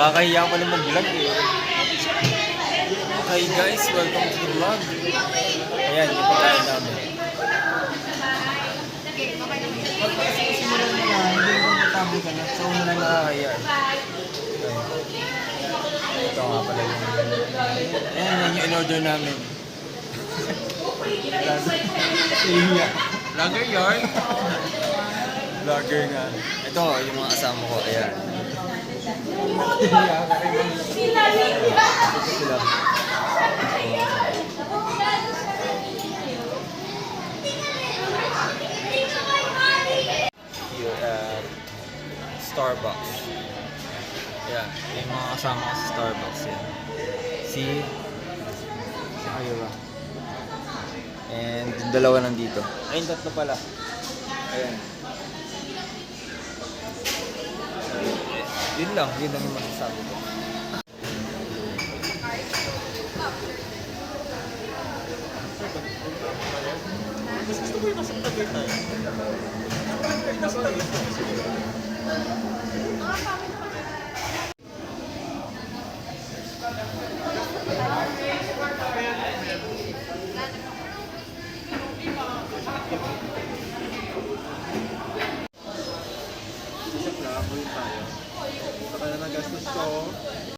Nakakahiya pa naman mag-vlog eh. Okay guys, welcome to the vlog. Ayan, yung pagkain namin. Simulan mo na, hindi mo magtabi ka na. So, una lang nakakahiya. Ito nga pala yung... Ayan, yan yung in-order namin. Vlogger yarn. Vlogger nga. Ito, yung mga kasama ko. Ayan. Sila. Here at Starbucks. Ayan. Yung mga kasama ko sa Starbucks. Yan. Si Ayura. And dalawa nandito. Ayun, tatlo pala. Ayan. Yun lang yung masasabi ko. Mas gusto ko yung nasa tabi tayo.